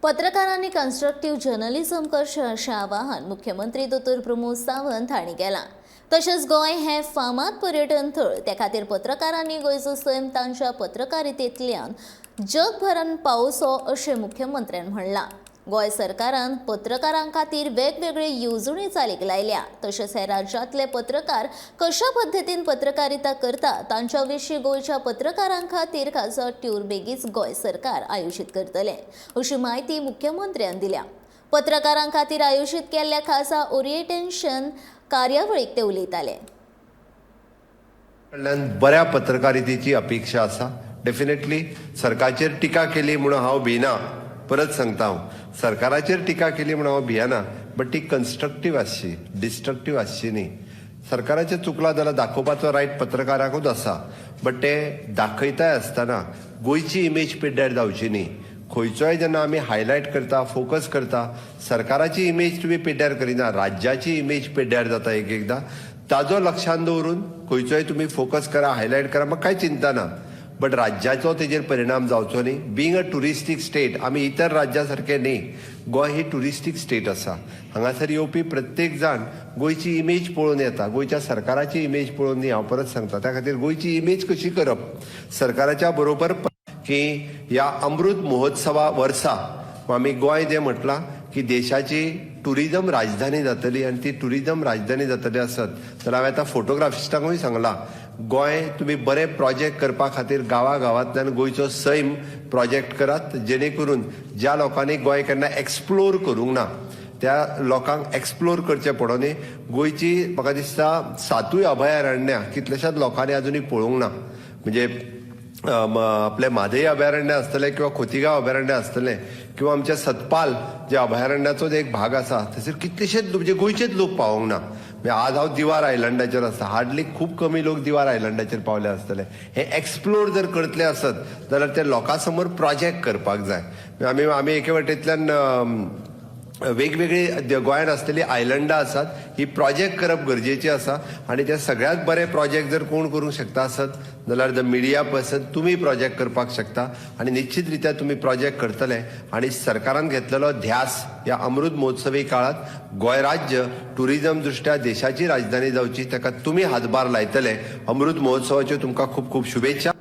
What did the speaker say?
पत्रकारांनी constructive journalism करचें अशें आवाहन मुख्यमंत्री दोतोर प्रमोद सावंत हांणी केलां। तशेंच गोंय हें फामाद पर्यटन थळ, ते खातीर पत्रकारांनी गोंयचो सैम तांच्या पत्रकारितेंतल्यान जगभरांत पावोवचो अशें मुख्यमंत्र्यान म्हणलां। गोंय सरकारान पत्रकारां खातीर वेगवेगळे येवजणी चालीक लायल्या। तशेंच हे राज्यांतले पत्रकार कशा पद्दतीन पत्रकारिता करतात तांच्या विशीं गोंयच्या पत्रकारां खातीर खासा टूर बेगीच गोंय सरकार आयोजीत करतले, अशी माहिती मुख्यमंत्र्यान दिल्या। पत्रकारां खातीर आयोजीत केल्ल्या खासा ओरिएंटेशन कार्यावळीक ते उलयताले। बऱ्या पत्रकारितेची अपेक्षा आसा। डेफिनेटली सरकारचेर टिका केली म्हणून हांव भिना, परत सांगता हांव सरकाराचेर टिका केली म्हणून हांव भियेना, बट ती कन्स्ट्रक्टिव्ह आसची, डिस्ट्रक्टिव्ह आसची न्ही। सरकाराचें चुकलां जाल्यार दाखोवपाचो रायट पत्रकाराकूच आसा, बट ते दाखयताय आसतना गोंयची इमेज पिड्ड्यार जावची न्ही। खंयचोय जेन्ना आमी हायलायट करता, फोकस करता, सरकाराची इमेज तुमी पिड्ड्यार करिना, राज्याची इमेज पिड्ड्यार जाता एकदां। ताजो लक्षांत दवरून खंयचोय तुमी फोकस करा, हायलायट करा, म्हाका कांय चिंता ना, बट राज्याचो तेजेर परिणाम जावचो न्ही। बींग अ टुरिस्टीक स्टेट, आमी इतर राज्या सारखे न्ही, गोंय ही टुरिस्टीक स्टेट आसा। हांगासर येवपी प्रत्येक जाण गोंयची इमेज पळोवन येता, गोंयच्या सरकाराची इमेज पळोवन न्ही। हांव परत सांगता, त्या खातीर गोंयची इमेज कशी करप सरकाराच्या बरोबर की ह्या अमृत महोत्सवा वर्सा आमी गोंय जें म्हटलां की देशाची टुरिजम राजधानी जातली, आनी ती टुरिजम राजधानी जातली आसत जाल्यार हांवें आतां फोटोग्राफिस्टांकूय सांगलां, गोंय तुमी बरे प्रोजेक्ट करपा खातीर गांवागांवांतल्यान गोंयचो सैम प्रोजेक्ट करात, जेणे करून ज्या लोकांनी गोंय केन्ना एक्सप्लोर करूंक ना त्या लोकांक एक्सप्लोर करचें पडो न्ही। गोंयची म्हाका दिसता 7 अभयारण्यां कितल्याशाच लोकांनी अजुनूय पळोवंक ना। म्हणजे आपले म्हादई अभयारण्य आसतलें किंवा खोतिगांव अभयारण्य आसतलें किंवा आमच्या सतपाल जे अभयारण्याचो एक भाग आसा, थंयसर कितलेशेच म्हणजे गोंयचेच लोक पावोंक ना। म्हणजे आज हांव दिवार आयलंडाचेर आसा, हार्डली खूब कमी लोक दिवार आयलंडाचेर पावले आसतले। हे एक्सप्लोर जर करतले आसत जाल्यार ते लोकां समोर प्रोजेक्ट करपाक जाय। आमी एके वटेंतल्यान वेगवेगळी गोंयांत आसलेली आयलंडां आसात, ही प्रोजेक्ट करप गरजेची आसा, आनी ते सगळ्यात बरे प्रोजेक्ट जर कोण करूंक शकता आसत जाल्यार द मिडिया पर्सन तुमी प्रोजेक्ट करपाक शकता, आनी निश्चित रित्या तुमी प्रोजेक्ट करतले। आनी सरकारान घेतलेलो ध्यास ह्या अमृत महोत्सवी काळात गोंय राज्य टुरिजम दृश्ट्या देशाची राजधानी जावची, ताका तुमी हातभार लायतले। अमृत महोत्सवाच्यो तुमकां खूब खूब शुभेच्छा।